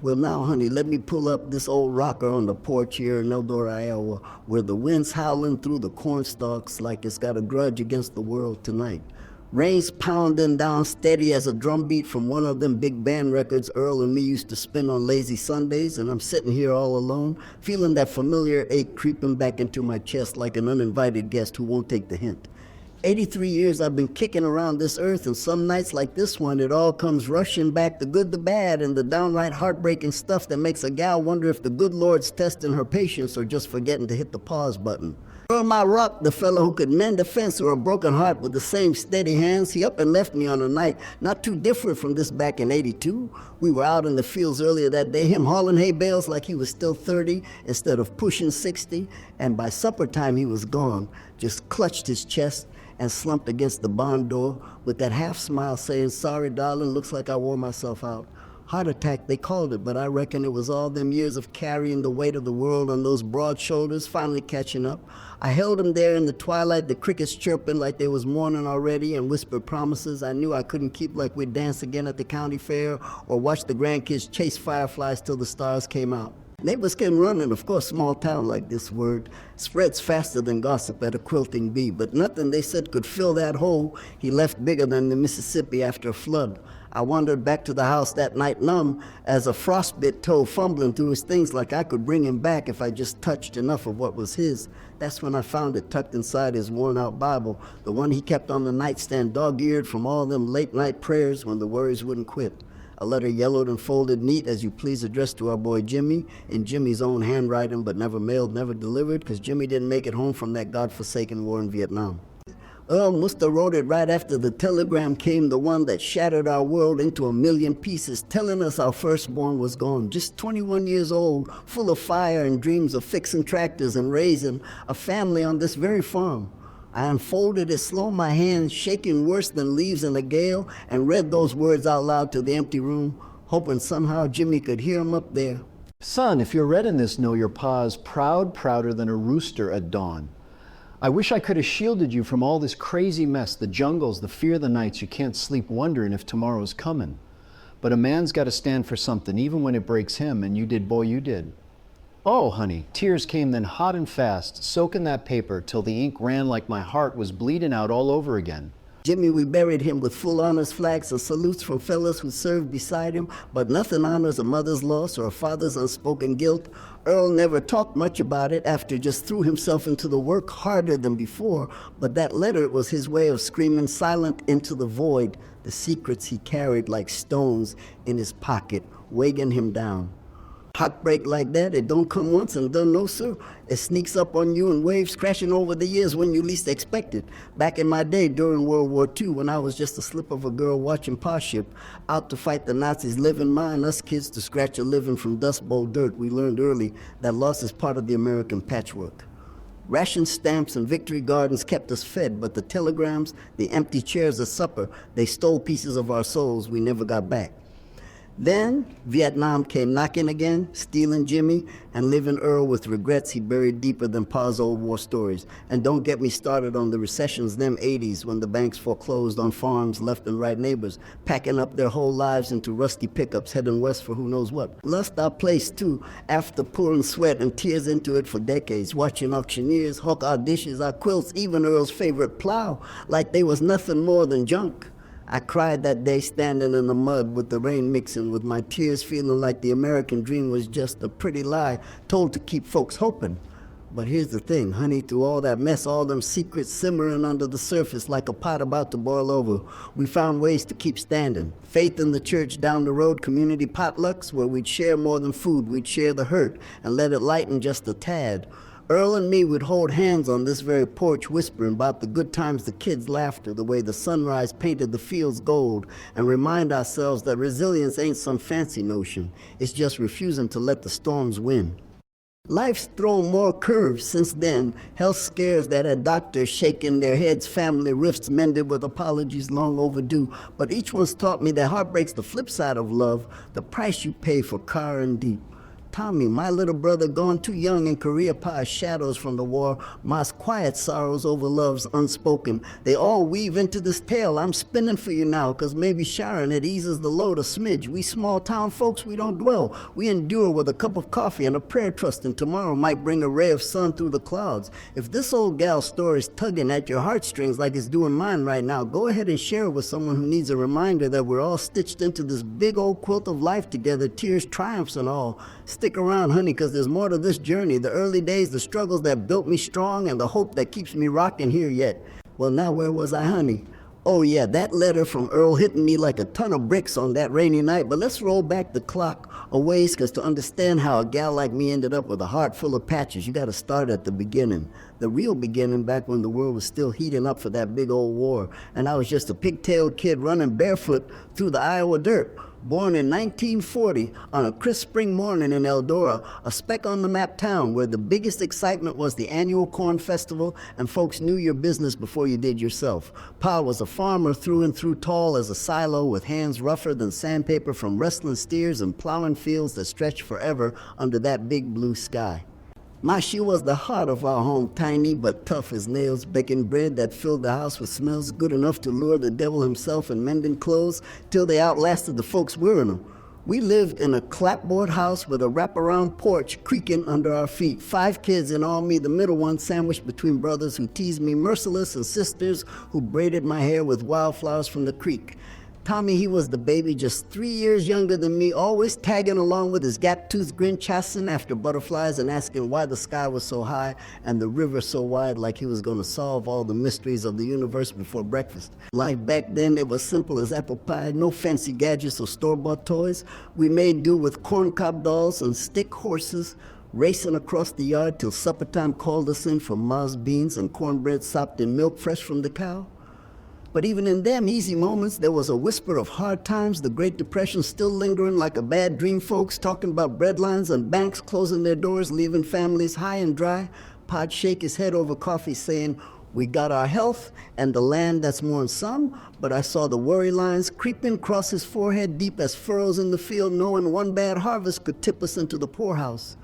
Well, now, honey, let me pull up this old rocker on the porch here in Eldora, Iowa, where the wind's howling through the corn stalks like it's got a grudge against the world tonight. Rain's pounding down steady as a drumbeat from one of them big band records Earl and me used to spin on lazy Sundays, and I'm sitting here all alone, feeling that familiar ache creeping back into my chest like an uninvited guest who won't take the hint. 83 years I've been kicking around this earth, and some nights like this one, it all comes rushing back, the good, the bad, and the downright heartbreaking stuff that makes a gal wonder if the good Lord's testing her patience or just forgetting to hit the pause button. Earl my rock, the fellow who could mend a fence or a broken heart with the same steady hands, he up and left me on a night not too different from this back in 82. We were out in the fields earlier that day, him hauling hay bales like he was still 30 instead of pushing 60, and by supper time he was gone, just clutched his chest and slumped against the barn door with that half smile saying, "Sorry, darling, looks like I wore myself out." Heart attack, they called it, but I reckon it was all them years of carrying the weight of the world on those broad shoulders finally catching up. I held him there in the twilight, the crickets chirping like they was morning already, and whispered promises I knew I couldn't keep, like we'd dance again at the county fair or watch the grandkids chase fireflies till the stars came out. Neighbors came running, of course, small town like this word spreads faster than gossip at a quilting bee, but nothing they said could fill that hole he left bigger than the Mississippi after a flood. I wandered back to the house that night numb as a frostbit toe fumbling through his things like I could bring him back if I just touched enough of what was his. That's when I found it tucked inside his worn-out Bible, the one he kept on the nightstand dog-eared from all them late-night prayers when the worries wouldn't quit. A letter yellowed and folded neat, as you please, addressed to our boy Jimmy, in Jimmy's own handwriting, but never mailed, never delivered, because Jimmy didn't make it home from that godforsaken war in Vietnam. Earl must have wrote it right after the telegram came, the one that shattered our world into a million pieces, telling us our firstborn was gone, just 21 years old, full of fire and dreams of fixing tractors and raising a family on this very farm. I unfolded it slow, my hands shaking worse than leaves in a gale, and read those words out loud to the empty room, hoping somehow Jimmy could hear 'em up there. Son, if you're reading this, know your pa's proud, prouder than a rooster at dawn. I wish I could have shielded you from all this crazy mess, the jungles, the fear the nights you can't sleep wondering if tomorrow's coming. But a man's got to stand for something, even when it breaks him, and you did, boy, you did. Oh, honey, tears came then hot and fast, soaking that paper till the ink ran like my heart was bleeding out all over again. Jimmy, we buried him with full honors flags and salutes from fellows who served beside him, but nothing honors a mother's loss or a father's unspoken guilt. Earl never talked much about it after just threw himself into the work harder than before, but that letter was his way of screaming silent into the void, the secrets he carried like stones in his pocket, weighing him down. Heartbreak like that, it don't come once and done no, sir. It sneaks up on you in waves crashing over the years when you least expect it. Back in my day during World War II, when I was just a slip of a girl watching Pa Ship, out to fight the Nazis, living mine, us kids to scratch a living from Dust Bowl dirt, we learned early that loss is part of the American patchwork. Ration stamps and victory gardens kept us fed, but the telegrams, the empty chairs at supper, they stole pieces of our souls we never got back. Then Vietnam came knocking again, stealing Jimmy and leaving Earl with regrets he buried deeper than Pa's old war stories. And don't get me started on the recessions them 80s when the banks foreclosed on farms, left and right neighbors, packing up their whole lives into rusty pickups heading west for who knows what. Lust our place too, after pouring sweat and tears into it for decades, watching auctioneers hawk our dishes, our quilts, even Earl's favorite plow, like they was nothing more than junk. I cried that day standing in the mud with the rain mixing with my tears, feeling like the American dream was just a pretty lie told to keep folks hoping. But here's the thing, honey, through all that mess, all them secrets simmering under the surface like a pot about to boil over, we found ways to keep standing. Faith in the church down the road, community potlucks where we'd share more than food, we'd share the hurt and let it lighten just a tad. Earl and me would hold hands on this very porch whispering about the good times, the kids' laughter, the way the sunrise painted the fields gold, and remind ourselves that resilience ain't some fancy notion. It's just refusing to let the storms win. Life's thrown more curves since then. Health scares that had doctors shaking their heads, family rifts mended with apologies long overdue. But each one's taught me that heartbreak's the flip side of love, the price you pay for car and deep. Tommy, my little brother gone too young in Korea Pie, shadows from the war, ma's quiet sorrows over love's unspoken. They all weave into this tale I'm spinning for you now, 'cause maybe Sharon, it eases the load a smidge. We small town folks, we don't dwell. We endure with a cup of coffee and a prayer trusting tomorrow might bring a ray of sun through the clouds. If this old gal's story's tugging at your heartstrings like it's doing mine right now, go ahead and share it with someone who needs a reminder that we're all stitched into this big old quilt of life together, tears, triumphs, and all. Stick around, honey, 'cause there's more to this journey. The early days, the struggles that built me strong, and the hope that keeps me rocking here yet. Well, now where was I, honey? Oh yeah, that letter from Earl hitting me like a ton of bricks on that rainy night. But let's roll back the clock a ways, 'cause to understand how a gal like me ended up with a heart full of patches, you gotta start at the beginning. The real beginning, back when the world was still heating up for that big old war. And I was just a pigtailed kid running barefoot through the Iowa dirt. Born in 1940 on a crisp spring morning in Eldora, a speck on the map town where the biggest excitement was the annual corn festival and folks knew your business before you did yourself. Pa was a farmer through and through, tall as a silo with hands rougher than sandpaper from wrestling steers and plowing fields that stretched forever under that big blue sky. Ma, she was the heart of our home, tiny but tough as nails, baking bread that filled the house with smells good enough to lure the devil himself and mending clothes till they outlasted the folks wearing them. We lived in a clapboard house with a wraparound porch creaking under our feet. 5 kids and all, me the middle one, sandwiched between brothers who teased me merciless and sisters who braided my hair with wildflowers from the creek. Tommy, he was the baby, just 3 years younger than me, always tagging along with his gap-toothed grin, chasing after butterflies and asking why the sky was so high and the river so wide, like he was going to solve all the mysteries of the universe before breakfast. Life back then, it was simple as apple pie, no fancy gadgets or store-bought toys. We made do with corncob dolls and stick horses, racing across the yard till supper time called us in for ma's beans and cornbread sopped in milk fresh from the cow. But even in them easy moments, there was a whisper of hard times, the Great Depression still lingering like a bad dream, folks talking about breadlines and banks closing their doors, leaving families high and dry. Pa'd shake his head over coffee saying, we got our health and the land that's more than some, but I saw the worry lines creeping across his forehead deep as furrows in the field, knowing one bad harvest could tip us into the poorhouse.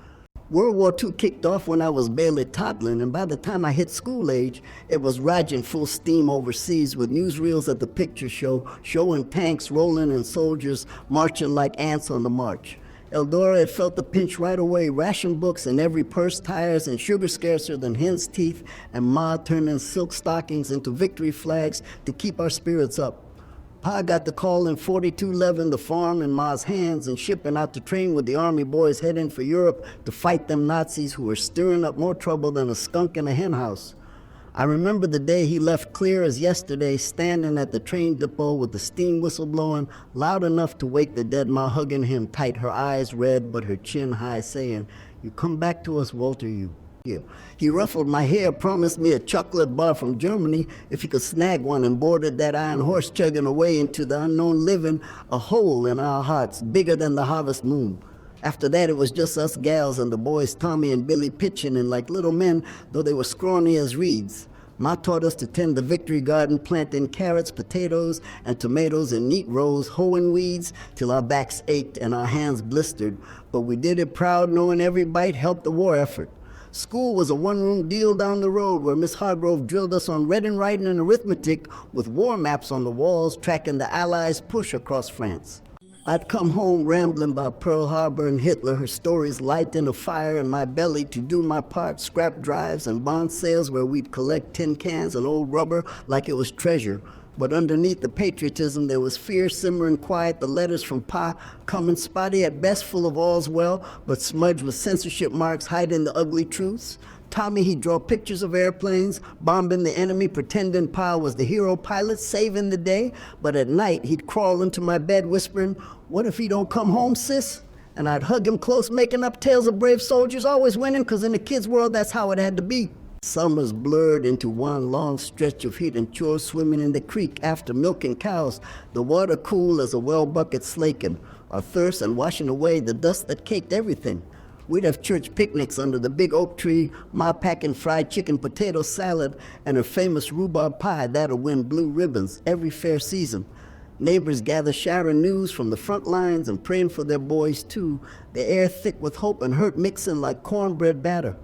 World War II kicked off when I was barely toddling, and by the time I hit school age, it was raging full steam overseas with newsreels at the picture show, showing tanks rolling and soldiers marching like ants on the march. Eldora had felt the pinch right away, ration books in every purse, tires, and sugar scarcer than hen's teeth, and Ma turning silk stockings into victory flags to keep our spirits up. Pa got the call in 42, leaving the farm in Ma's hands and shipping out to train with the army boys heading for Europe to fight them Nazis who were stirring up more trouble than a skunk in a henhouse. I remember the day he left clear as yesterday, standing at the train depot with the steam whistle blowing loud enough to wake the dead Ma, hugging him tight, her eyes red but her chin high, saying, you come back to us, Walter, you. He ruffled my hair, promised me a chocolate bar from Germany if he could snag one, and boarded that iron horse chugging away into the unknown, living a hole in our hearts bigger than the harvest moon. After that, it was just us gals and the boys Tommy and Billy pitching in like little men, though they were scrawny as reeds. Ma taught us to tend the victory garden, planting carrots, potatoes, and tomatoes in neat rows, hoeing weeds till our backs ached and our hands blistered. But we did it proud, knowing every bite helped the war effort. School was a one-room deal down the road where Miss Hargrove drilled us on reading, writing, and arithmetic with war maps on the walls tracking the Allies' push across France. I'd come home rambling about Pearl Harbor and Hitler, her stories lighting a fire in my belly to do my part, scrap drives and bond sales where we'd collect tin cans and old rubber like it was treasure. But underneath the patriotism, there was fear simmering quiet, the letters from Pa coming spotty at best, full of all's well, but smudged with censorship marks hiding the ugly truths. Tommy, he'd draw pictures of airplanes, bombing the enemy, pretending Pa was the hero pilot, saving the day. But at night, he'd crawl into my bed whispering, what if he don't come home, sis? And I'd hug him close, making up tales of brave soldiers, always winning, 'cause in the kids' world, that's how it had to be. Summers blurred into one long stretch of heat and chores, swimming in the creek after milking cows, the water cool as a well bucket slaking, our thirst and washing away the dust that caked everything. We'd have church picnics under the big oak tree, Ma packing fried chicken, potato salad, and her famous rhubarb pie that'll win blue ribbons every fair season. Neighbors gather sharing news from the front lines and praying for their boys too. The air thick with hope and hurt mixing like cornbread batter.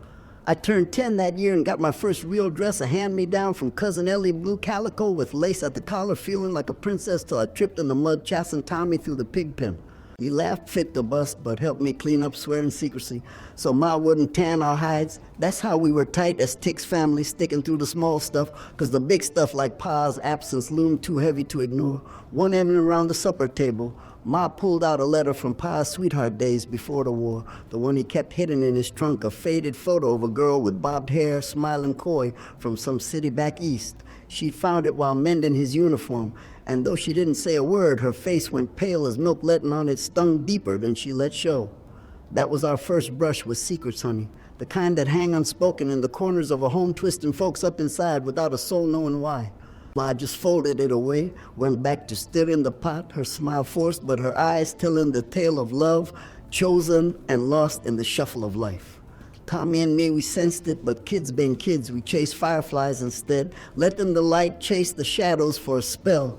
I turned 10 that year and got my first real dress, a hand-me-down from Cousin Ellie, blue calico with lace at the collar, feeling like a princess till I tripped in the mud, chasing Tommy through the pig pen. He laughed fit the bust, but helped me clean up swearing secrecy, so Ma wouldn't tan our hides. That's how we were tight as Tick's family, sticking through the small stuff, 'cause the big stuff like Pa's absence loomed too heavy to ignore. One evening around the supper table, Ma pulled out a letter from Pa's sweetheart days before the war, the one he kept hidden in his trunk, a faded photo of a girl with bobbed hair, smiling coy, from some city back east. She found it while mending his uniform, and though she didn't say a word, her face went pale as milk letting on it stung deeper than she let show. That was our first brush with secrets, honey, the kind that hang unspoken in the corners of a home, twisting folks up inside without a soul knowing why. I just folded it away, went back to stirring the pot, her smile forced, but her eyes telling the tale of love, chosen and lost in the shuffle of life. Tommy and me, we sensed it, but kids being kids, we chased fireflies instead, letting the light chase the shadows for a spell.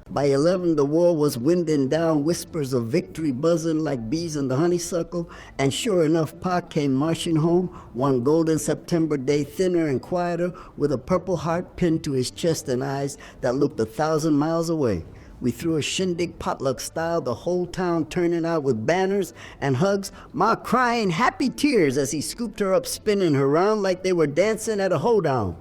By 11, the war was winding down, whispers of victory buzzing like bees in the honeysuckle, and sure enough, Pa came marching home one golden September day, thinner and quieter, with a purple heart pinned to his chest and eyes that looked 1,000 miles away. We threw a shindig potluck style, the whole town turning out with banners and hugs, Ma crying happy tears as he scooped her up, spinning her round like they were dancing at a hoedown.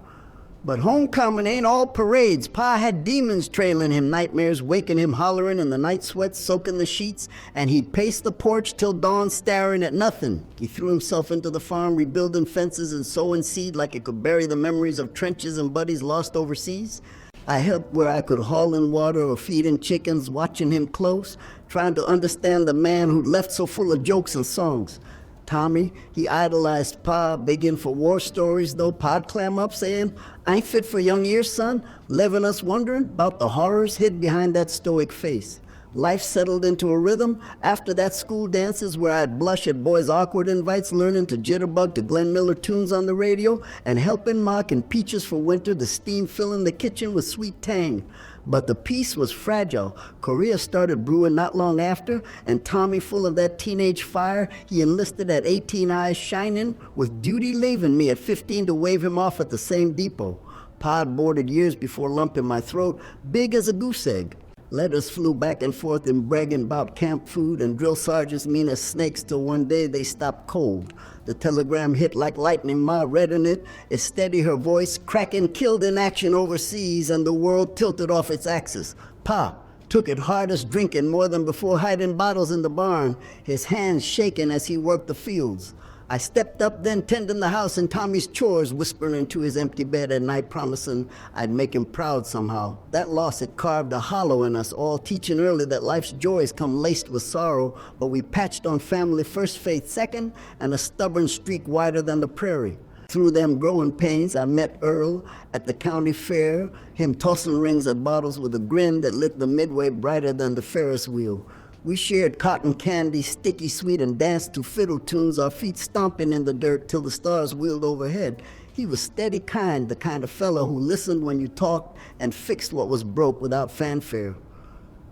But homecoming ain't all parades. Pa had demons trailing him, nightmares waking him, hollering in the night sweat, soaking the sheets, and he'd pace the porch till dawn staring at nothing. He threw himself into the farm, rebuilding fences and sowing seed like it could bury the memories of trenches and buddies lost overseas. I helped where I could haul in water or feed in chickens, watching him close, trying to understand the man who'd left so full of jokes and songs. Tommy, he idolized Pa, begging for war stories, though Pa'd clam up saying, "I ain't fit for young years, son," leaving us wondering about the horrors hid behind that stoic face. Life settled into a rhythm after that school dances where I'd blush at boys' awkward invites, learning to jitterbug to Glenn Miller tunes on the radio, and helping mock in peaches for winter, the steam filling the kitchen with sweet tang. But the peace was fragile. Korea started brewing not long after, and Tommy, full of that teenage fire, he enlisted at 18, eyes shining, with duty leaving me at 15 to wave him off at the same depot. Pod boarded years before lump in my throat, big as a goose egg. Letters flew back and forth in bragging about camp food, and drill sergeants mean as snakes till one day they stopped cold. The telegram hit like lightning, Ma read in it. It steady her voice, cracking, killed in action overseas, and the world tilted off its axis. Pa took it hardest, drinking more than before, hiding bottles in the barn, his hands shaking as he worked the fields. I stepped up then, tending the house and Tommy's chores, whispering into his empty bed at night, promising I'd make him proud somehow. That loss had carved a hollow in us all, teaching early that life's joys come laced with sorrow, but we patched on family first, faith second, and a stubborn streak wider than the prairie. Through them growing pains, I met Earl at the county fair, him tossing rings at bottles with a grin that lit the midway brighter than the Ferris wheel. We shared cotton candy, sticky sweet, and danced to fiddle tunes, our feet stomping in the dirt till the stars wheeled overhead. He was steady kind, the kind of fellow who listened when you talked and fixed what was broke without fanfare.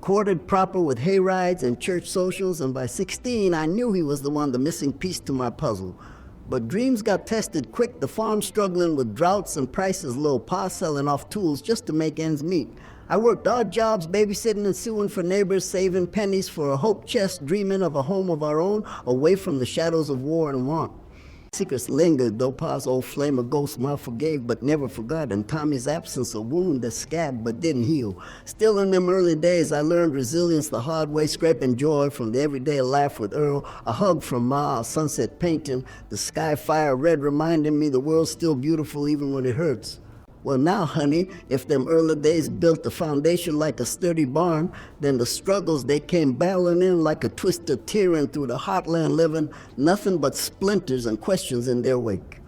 Courted proper with hayrides and church socials, and by 16 I knew he was the one, the missing piece to my puzzle. But dreams got tested quick, the farm struggling with droughts and prices low, Pa selling off tools just to make ends meet. I worked odd jobs, babysitting and suing for neighbors, saving pennies for a hope chest, dreaming of a home of our own, away from the shadows of war and want. Secrets lingered, though Pa's old flame of ghost Ma forgave but never forgot, and Tommy's absence a wound that scabbed but didn't heal. Still in them early days, I learned resilience the hard way, scraping joy from the everyday laugh with Earl, a hug from Ma, a sunset painting, the sky fire red reminding me the world's still beautiful even when it hurts. Well now, honey, if them early days built the foundation like a sturdy barn, then the struggles they came barreling in like a twister tearing through the heartland, living nothing but splinters and questions in their wake.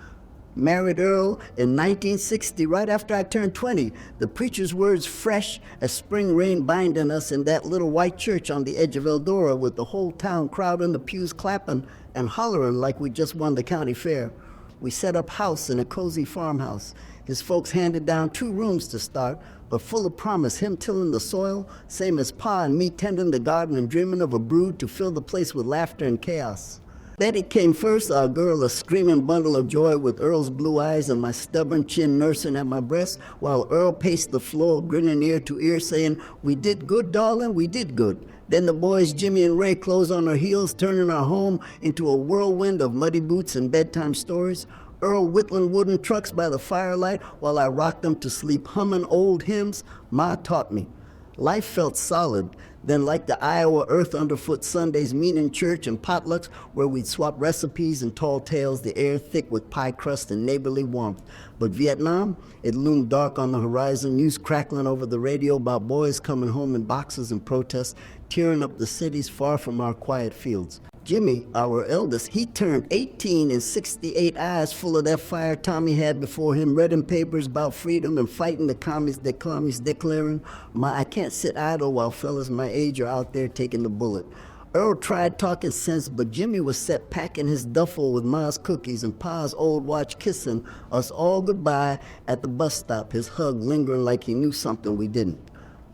Married Earl in 1960, right after I turned 20, the preacher's words fresh as spring rain binding us in that little white church on the edge of Eldora, with the whole town crowding the pews, clapping and hollering like we just won the county fair. We set up house in a cozy farmhouse. His folks handed down 2 rooms to start, but full of promise, him tilling the soil, same as Pa and me tending the garden and dreaming of a brood to fill the place with laughter and chaos. Betty came first, our girl, a screaming bundle of joy with Earl's blue eyes and my stubborn chin nursing at my breast, while Earl paced the floor, grinning ear to ear, saying, "We did good, darling, we did good." Then the boys, Jimmy and Ray, closed on our heels, turning our home into a whirlwind of muddy boots and bedtime stories. Earl whittling wooden trucks by the firelight while I rocked them to sleep, humming old hymns Ma taught me. Life felt solid. Then, like the Iowa earth underfoot Sundays, meeting church and potlucks where we'd swap recipes and tall tales, the air thick with pie crust and neighborly warmth. But Vietnam, it loomed dark on the horizon, news crackling over the radio about boys coming home in boxes and protests, tearing up the cities far from our quiet fields. Jimmy, our eldest, he turned 18 and 68 eyes full of that fire Tommy had before him, reading papers about freedom and fighting the commies declaring, I can't sit idle while fellas my age are out there taking the bullet. Earl tried talking sense, but Jimmy was set packing his duffel with Ma's cookies and Pa's old watch, kissing us all goodbye at the bus stop, his hug lingering like he knew something we didn't.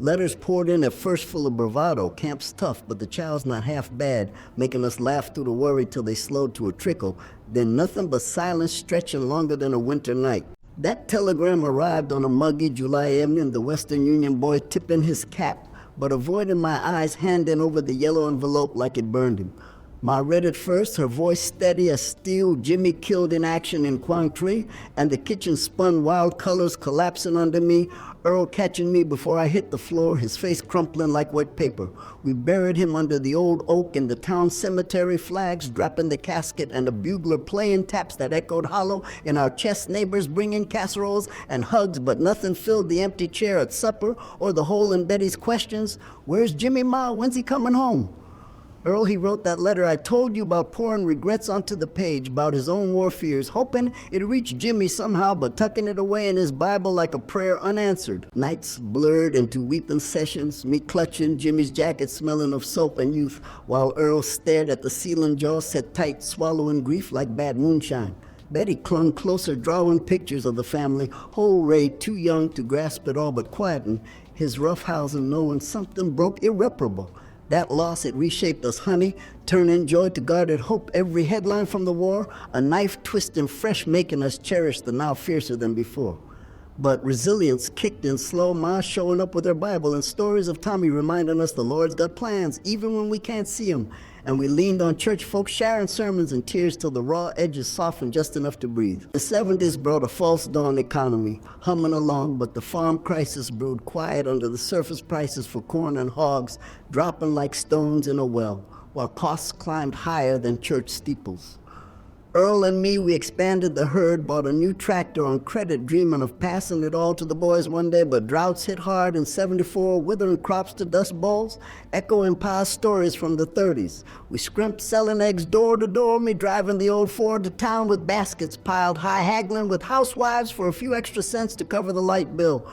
Letters poured in, at first full of bravado, camp's tough, but the child's not half bad, making us laugh through the worry till they slowed to a trickle, then nothing but silence stretching longer than a winter night. That telegram arrived on a muggy July evening, the Western Union boy tipping his cap, but avoiding my eyes, handing over the yellow envelope like it burned him. Ma read it first, her voice steady as steel, Jimmy killed in action in Quang Tri, and the kitchen spun wild colors collapsing under me, Earl catching me before I hit the floor, his face crumpling like wet paper. We buried him under the old oak in the town cemetery, flags dropping the casket and a bugler playing taps that echoed hollow in our chest, neighbors bringing casseroles and hugs, but nothing filled the empty chair at supper or the hole in Betty's questions. Where's Jimmy, Ma? When's he coming home? Earl, he wrote that letter I told you about, pouring regrets onto the page about his own war fears, hoping it'd reach Jimmy somehow, but tucking it away in his Bible like a prayer unanswered. Nights blurred into weeping sessions, me clutching Jimmy's jacket smelling of soap and youth, while Earl stared at the ceiling jaw set tight, swallowing grief like bad moonshine. Betty clung closer, drawing pictures of the family, whole Ray too young to grasp it all, but quieting his roughhousing, knowing something broke irreparable. That loss, it reshaped us, honey, turning joy to guarded hope. Every headline from the war, a knife twisting fresh, making us cherish the now fiercer than before. But resilience kicked in slow, Ma showing up with her Bible and stories of Tommy reminding us the Lord's got plans, even when we can't see him. And we leaned on church folks sharing sermons and tears till the raw edges softened just enough to breathe. The 70s brought a false dawn economy, humming along, but the farm crisis brewed quiet under the surface prices for corn and hogs, dropping like stones in a well, while costs climbed higher than church steeples. Earl and me, we expanded the herd, bought a new tractor on credit, dreaming of passing it all to the boys one day, but droughts hit hard in 74, withering crops to dust bowls, echoing Pa's stories from the 30s. We scrimped selling eggs door to door, me driving the old Ford to town with baskets piled high, haggling with housewives for a few extra cents to cover the light bill.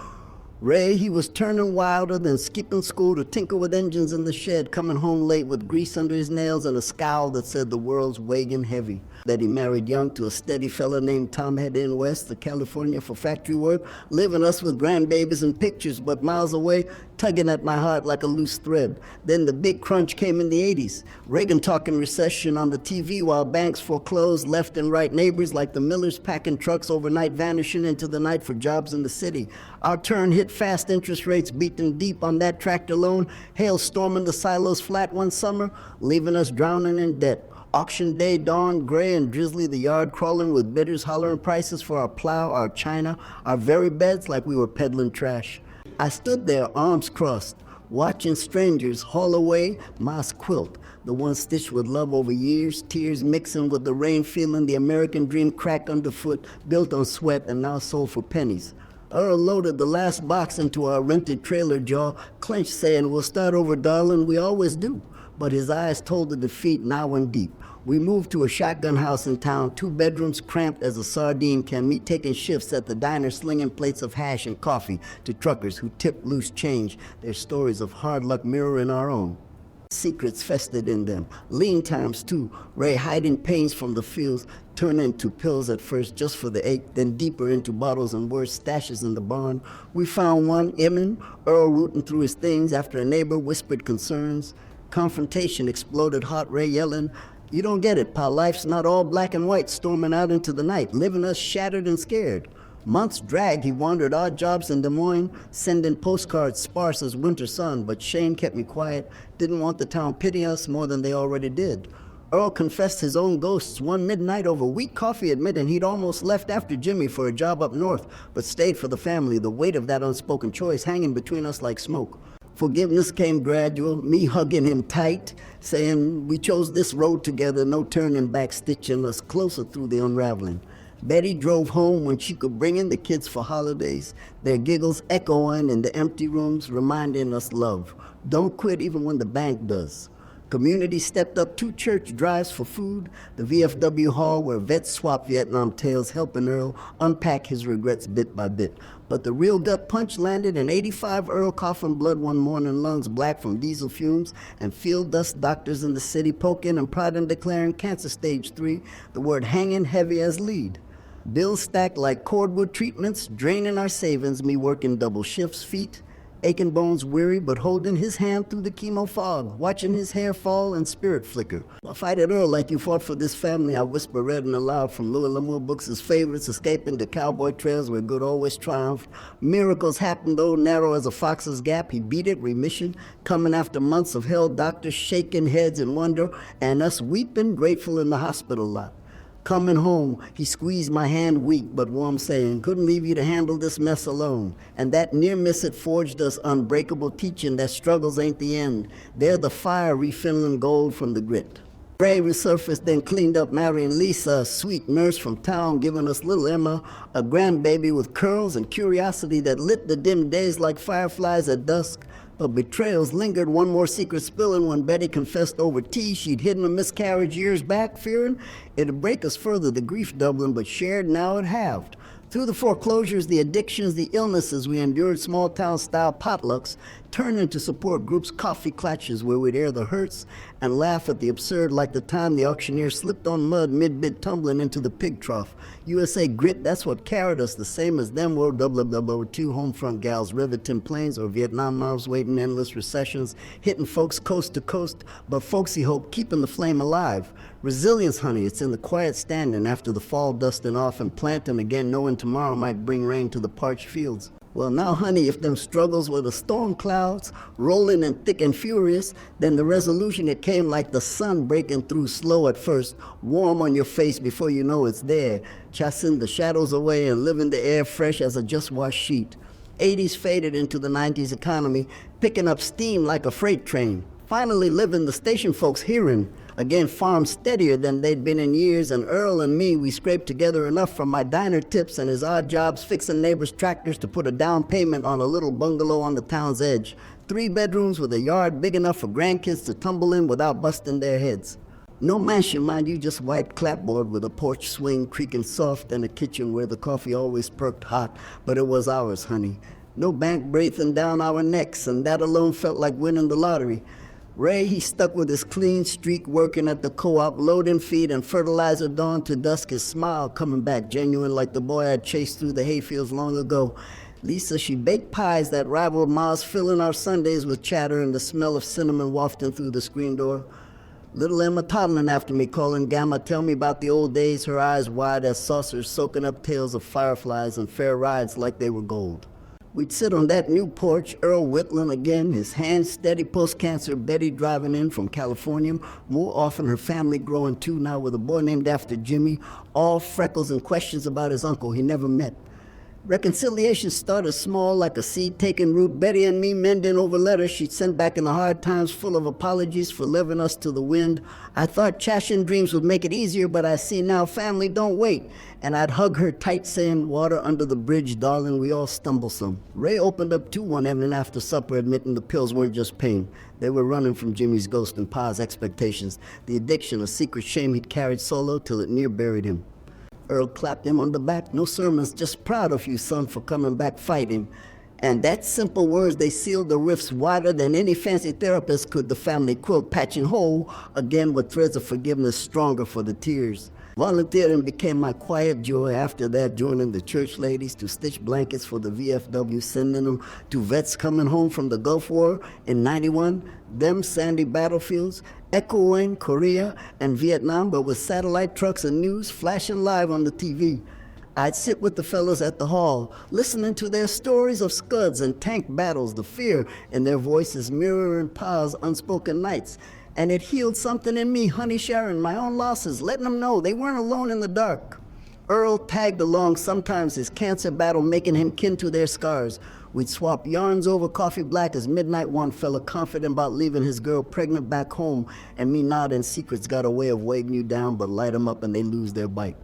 Ray, he was turning wilder than skipping school to tinker with engines in the shed, coming home late with grease under his nails and a scowl that said the world's weighing heavy. That he married young to a steady fella named Tom, headed in west to California for factory work, leaving us with grandbabies and pictures, but miles away, tugging at my heart like a loose thread. Then the big crunch came in the 80s. Reagan talking recession on the TV while banks foreclosed left and right, neighbors like the Millers packing trucks overnight, vanishing into the night for jobs in the city. Our turn hit fast, interest rates beating deep on that tractor loan, hail storming the silos flat one summer, leaving us drowning in debt. Auction day dawned, gray and drizzly, the yard crawling with bidders hollering prices for our plow, our china, our very beds like we were peddling trash. I stood there, arms crossed, watching strangers haul away Ma's quilt, the one stitched with love over years, tears mixing with the rain, feeling the American dream crack underfoot, built on sweat and now sold for pennies. Earl loaded the last box into our rented trailer, jaw clenched, saying, "We'll start over, darling, we always do." But his eyes told the defeat now and deep. We moved to a shotgun house in town, 2 bedrooms cramped as a sardine can, me taking shifts at the diner, slinging plates of hash and coffee to truckers who tipped loose change, their stories of hard luck mirroring our own. Secrets festered in them. Lean times, too. Ray hiding pains from the fields, turn into pills at first just for the ache, then deeper into bottles and worse stashes in the barn. We found one, Emin, Earl rooting through his things after a neighbor whispered concerns. Confrontation exploded hot, Ray yelling, "You don't get it, pal. Life's not all black and white," storming out into the night, leaving us shattered and scared. Months dragged, he wandered odd jobs in Des Moines, sending postcards sparse as winter sun, but shame kept me quiet, didn't want the town pity us more than they already did. Earl confessed his own ghosts one midnight over weak coffee, admitting he'd almost left after Jimmy for a job up north, but stayed for the family, the weight of that unspoken choice hanging between us like smoke. Forgiveness came gradual, me hugging him tight, saying we chose this road together, no turning back, stitching us closer through the unraveling. Betty drove home when she could bring in the kids for holidays, their giggles echoing in the empty rooms, reminding us love. Don't quit even when the bank does. Community stepped up 2 church drives for food, the VFW hall where vets swap Vietnam tales, helping Earl unpack his regrets bit by bit. But the real gut punch landed in 85 Earl coughing blood one morning, lungs black from diesel fumes, and field dust doctors in the city poking and prodding, declaring cancer stage 3, the word hanging heavy as lead. Bills stacked like cordwood treatments, draining our savings, me working double shifts, feet aching, bones weary, but holding his hand through the chemo fog, watching his hair fall and spirit flicker. I fight at Earl like you fought for this family, I whisper read and aloud from Louis L'Amour books, his favorites, escaping the cowboy trails where good always triumphed. Miracles happened though, narrow as a fox's gap, he beat it, remission, coming after months of hell, doctors shaking heads in wonder, and us weeping, grateful in the hospital lot. Coming home, he squeezed my hand weak but warm, saying, couldn't leave you to handle this mess alone. And that near miss had forged us unbreakable, teaching that struggles ain't the end. They're the fire refilling gold from the grit. Ray resurfaced, then cleaned up, marrying Lisa, a sweet nurse from town, giving us little Emma, a grandbaby with curls and curiosity that lit the dim days like fireflies at dusk. But betrayals lingered, one more secret spilling when Betty confessed over tea she'd hidden a miscarriage years back, fearing it'd break us further, the grief doubling, but shared now it halved. Through the foreclosures, the addictions, the illnesses, we endured small-town-style potlucks, turned into support groups, coffee clutches where we'd air the hurts and laugh at the absurd, like the time the auctioneer slipped on mud mid-bid tumbling into the pig trough. USA grit, that's what carried us, the same as them were WW2 home front gals, riveting planes or Vietnam mobs waiting endless recessions, hitting folks coast to coast, but folksy hope keeping the flame alive. Resilience, honey, it's in the quiet standing after the fall dusting off and planting again, knowing tomorrow might bring rain to the parched fields. Well, now, honey, if them struggles were the storm clouds, rolling and thick and furious, then the resolution, it came like the sun breaking through slow at first, warm on your face before you know it's there, chasing the shadows away and living the air fresh as a just-washed sheet. 80s faded into the 90s economy, picking up steam like a freight train. Finally living the station folks' hearing. Again, farmed steadier than they'd been in years, and Earl and me, we scraped together enough from my diner tips and his odd jobs fixing neighbors' tractors to put a down payment on a little bungalow on the town's edge. 3 bedrooms with a yard big enough for grandkids to tumble in without busting their heads. No mansion, mind you, just white clapboard with a porch swing creaking soft and a kitchen where the coffee always perked hot, but it was ours, honey. No bank breathing down our necks, and that alone felt like winning the lottery. Ray, he stuck with his clean streak, working at the co-op, loading feed and fertilizer dawn to dusk, his smile coming back genuine like the boy I'd chased through the hayfields long ago. Lisa, she baked pies that rivaled Ma's, filling our Sundays with chatter and the smell of cinnamon wafting through the screen door. Little Emma toddling after me, calling Gamma, tell me about the old days, her eyes wide as saucers, soaking up tales of fireflies and fair rides like they were gold. We'd sit on that new porch, Earl whittling again, his hands steady post-cancer, Betty driving in from California, more often her family growing too now with a boy named after Jimmy, all freckles and questions about his uncle he never met. Reconciliation started small like a seed taking root. Betty and me mending over letters she'd sent back in the hard times, full of apologies for leaving us to the wind. I thought chashing dreams would make it easier, but I see now family don't wait. And I'd hug her tight, saying, water under the bridge, darling, we all stumble some. Ray opened up too one evening after supper, admitting the pills weren't just pain. They were running from Jimmy's ghost and Pa's expectations, the addiction, a secret shame he'd carried solo till it near buried him. Earl clapped him on the back. No sermons, just proud of you, son, for coming back fighting. And that simple words, they sealed the rifts wider than any fancy therapist could the family quilt, patching whole again with threads of forgiveness stronger for the tears. Volunteering became my quiet joy after that, joining the church ladies to stitch blankets for the VFW, sending them to vets coming home from the Gulf War in '91, them sandy battlefields, echoing Korea and Vietnam, but with satellite trucks and news flashing live on the TV. I'd sit with the fellows at the hall, listening to their stories of scuds and tank battles, the fear in their voices mirroring Pa's unspoken nights. And it healed something in me, honey sharing my own losses, letting them know they weren't alone in the dark. Earl tagged along, sometimes his cancer battle making him kin to their scars. We'd swap yarns over coffee black as midnight one fella confident about leaving his girl pregnant back home, and me nodding secrets got a way of weighing you down but light them up and they lose their bite.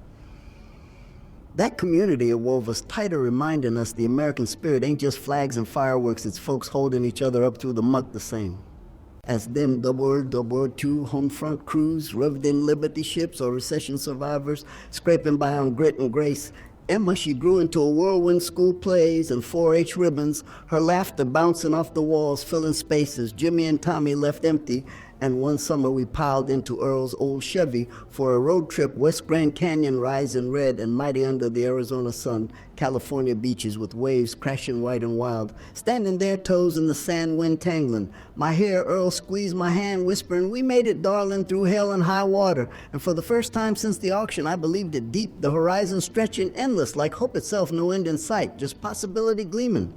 That community wove us tighter, reminding us the American spirit ain't just flags and fireworks, it's folks holding each other up through the muck the same. As them World War II home front crews, revved in Liberty ships or recession survivors, scraping by on grit and grace, Emma, she grew into a whirlwind, school plays and 4-H ribbons, her laughter bouncing off the walls, filling spaces Jimmy and Tommy left empty. And one summer we piled into Earl's old Chevy for a road trip, West Grand Canyon rising red and mighty under the Arizona sun, California beaches with waves crashing white and wild, standing there toes in the sand wind tangling. My hair, Earl squeezed my hand whispering, we made it, darling, through hell and high water. And for the first time since the auction, I believed it deep, the horizon stretching endless, like hope itself, no end in sight, just possibility gleaming.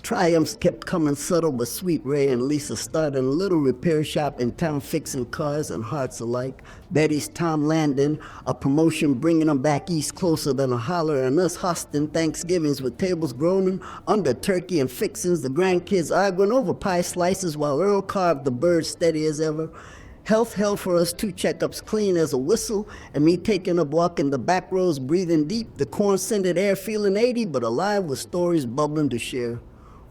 Triumphs kept coming subtle but sweet. Ray and Lisa started a little repair shop in town fixing cars and hearts alike. Betty's Tom Landon, a promotion bringing them back east closer than a holler, and us hosting Thanksgivings with tables groaning under turkey and fixings, the grandkids arguing over pie slices while Earl carved the bird steady as ever. Health held for us 2 checkups clean as a whistle, and me taking a walk in the back rows breathing deep, the corn-scented air feeling 80 but alive with stories bubbling to share.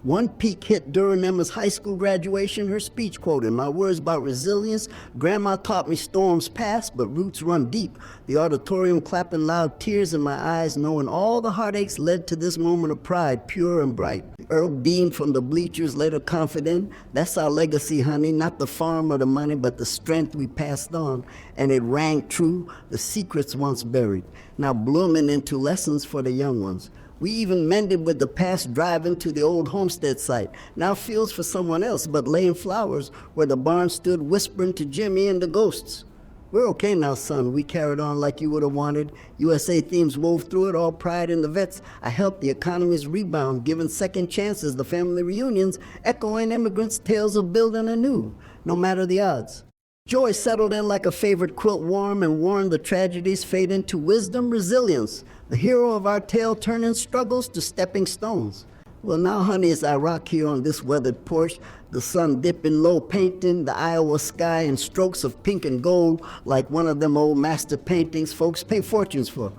One peak hit during Emma's high school graduation, her speech quoted my words about resilience. Grandma taught me storms pass, but roots run deep. The auditorium clapping loud, tears in my eyes, knowing all the heartaches led to this moment of pride, pure and bright. Earl beamed from the bleachers, later confident, that's our legacy, honey, not the farm or the money, but the strength we passed on. And it rang true, the secrets once buried, now blooming into lessons for the young ones. We even mended with the past, driving to the old homestead site. Now fields for someone else, but laying flowers where the barn stood whispering to Jimmy and the ghosts. We're okay now, son. We carried on like you would have wanted. USA themes wove through it, all pride in the vets. I helped the economy's rebound, giving second chances, the family reunions, echoing immigrants' tales of building anew, no matter the odds. Joy settled in like a favorite quilt, warm and worn, the tragedies fade into wisdom, resilience. The hero of our tale turning struggles to stepping stones. Well now, honey, as I rock here on this weathered porch, the sun dipping low, painting the Iowa sky in strokes of pink and gold, like one of them old master paintings folks pay fortunes for.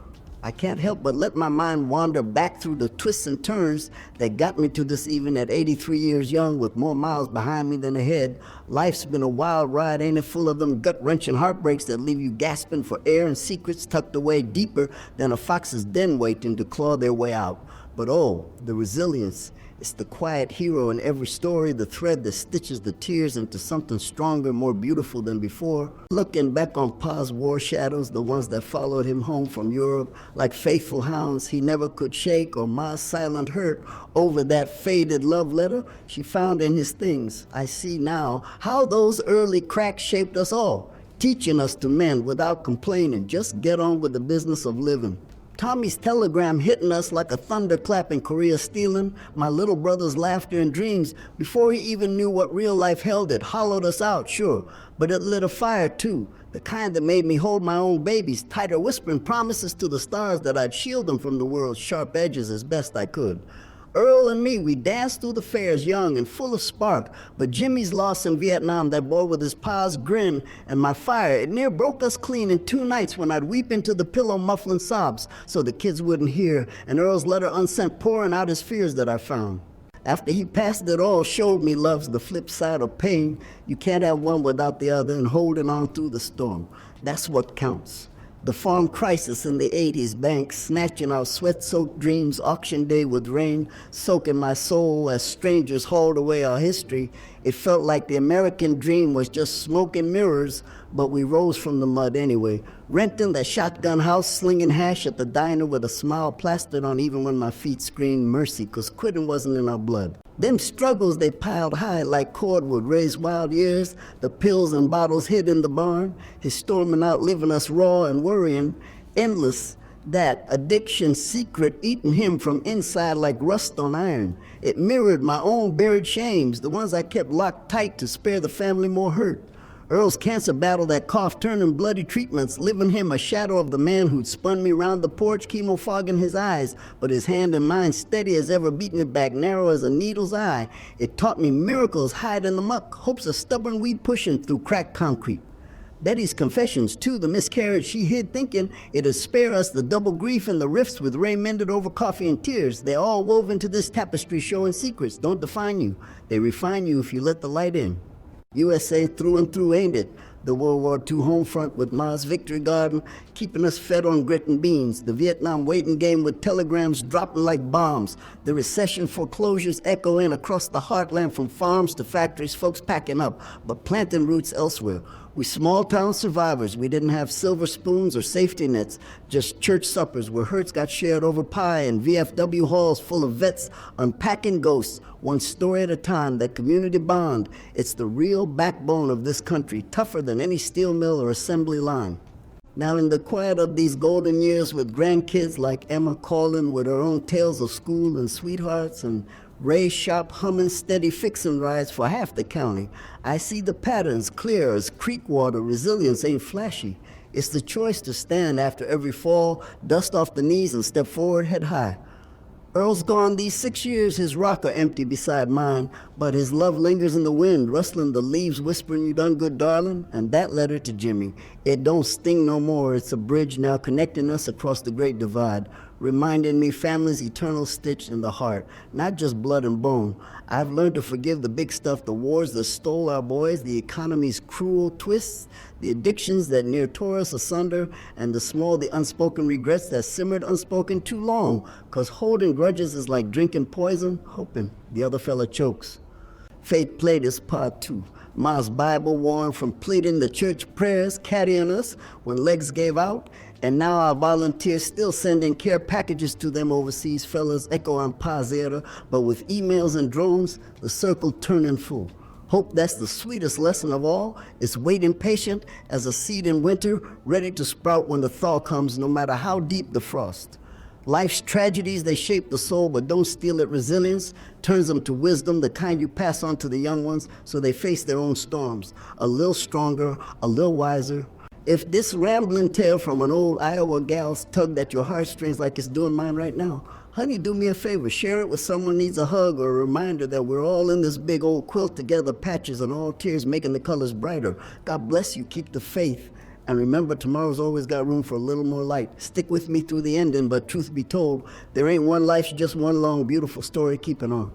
I can't help but let my mind wander back through the twists and turns that got me to this even at 83 years young with more miles behind me than ahead. Life's been a wild ride, ain't it, full of them gut-wrenching heartbreaks that leave you gasping for air and secrets tucked away deeper than a fox's den waiting to claw their way out. But oh, the resilience. It's the quiet hero in every story, the thread that stitches the tears into something stronger, more beautiful than before. Looking back on Pa's war shadows, the ones that followed him home from Europe, like faithful hounds he never could shake, or Ma's silent hurt over that faded love letter she found in his things. I see now how those early cracks shaped us all, teaching us to mend without complaining, just get on with the business of living. Tommy's telegram hitting us like a thunderclap in Korea, stealing my little brother's laughter and dreams before he even knew what real life held. It hollowed us out, sure, but it lit a fire too, the kind that made me hold my own babies tighter, whispering promises to the stars that I'd shield them from the world's sharp edges as best I could. Earl and me, we danced through the fairs young and full of spark, but Jimmy's loss in Vietnam, that boy with his pa's grin and my fire, it near broke us clean in 2 nights when I'd weep into the pillow muffling sobs so the kids wouldn't hear, and Earl's letter unsent pouring out his fears that I found. After he passed, it all showed me love's the flip side of pain. You can't have one without the other, and holding on through the storm. That's what counts. The farm crisis in the 80s, banks snatching our sweat-soaked dreams, auction day with rain, soaking my soul as strangers hauled away our history. It felt like the American dream was just smoke and mirrors, but we rose from the mud anyway. Renting that shotgun house, slinging hash at the diner with a smile plastered on even when my feet screamed mercy, 'cause quitting wasn't in our blood. Them struggles they piled high like cordwood, raised wild years, the pills and bottles hid in the barn, his storming out, leaving us raw and worrying, endless. That addiction secret eating him from inside like rust on iron. It mirrored my own buried shames, the ones I kept locked tight to spare the family more hurt. Earl's cancer battle, that cough turning bloody treatments, leaving him a shadow of the man who'd spun me round the porch, chemo fogging his eyes, but his hand and mine steady as ever, beating it back narrow as a needle's eye. It taught me miracles hide in the muck, hopes of stubborn weed pushing through cracked concrete. Betty's confessions, too, the miscarriage she hid, thinking it'd spare us the double grief and the rifts with Ray mended over coffee and tears. They all wove into this tapestry showing secrets don't define you. They refine you if you let the light in. USA through and through, ain't it? The World War II home front with Ma's Victory Garden, keeping us fed on grit and beans. The Vietnam waiting game with telegrams dropping like bombs. The recession foreclosures echoing across the heartland from farms to factories, folks packing up, but planting roots elsewhere. We small town survivors. We didn't have silver spoons or safety nets, just church suppers where hurts got shared over pie and VFW halls full of vets unpacking ghosts, one story at a time. That community bond, it's the real backbone of this country, tougher than any steel mill or assembly line. Now in the quiet of these golden years with grandkids like Emma calling with her own tales of school and sweethearts, and Ray's shop humming steady fixin' rides for half the county, I see the patterns clear as creek water. Resilience ain't flashy. It's the choice to stand after every fall, dust off the knees and step forward head high. Earl's gone these 6 years, his rocker empty beside mine, but his love lingers in the wind, rustling the leaves, whispering you done good, darling. And that letter to Jimmy, it don't sting no more. It's a bridge now connecting us across the great divide, reminding me family's eternal stitch in the heart, not just blood and bone. I've learned to forgive the big stuff, the wars that stole our boys, the economy's cruel twists, the addictions that near tore us asunder, and the small, the unspoken regrets that simmered unspoken too long, 'cause holding grudges is like drinking poison, hoping the other fella chokes. Fate played its part too. Ma's Bible worn from pleading the church prayers, carrying us when legs gave out, and now our volunteers still sending care packages to them overseas fellas, echo on Pa's era, but with emails and drones, the circle turning full. Hope that's the sweetest lesson of all. It's waiting patient as a seed in winter, ready to sprout when the thaw comes, no matter how deep the frost. Life's tragedies, they shape the soul, but don't steal it. Resilience turns them to wisdom, the kind you pass on to the young ones so they face their own storms. A little stronger, a little wiser. If this rambling tale from an old Iowa gal's tugged at your heartstrings like it's doing mine right now, honey, do me a favor, share it with someone who needs a hug or a reminder that we're all in this big old quilt together, patches and all tears making the colors brighter. God bless you, keep the faith. And remember, tomorrow's always got room for a little more light. Stick with me through the ending, but truth be told, there ain't one life, just one long, beautiful story keeping on.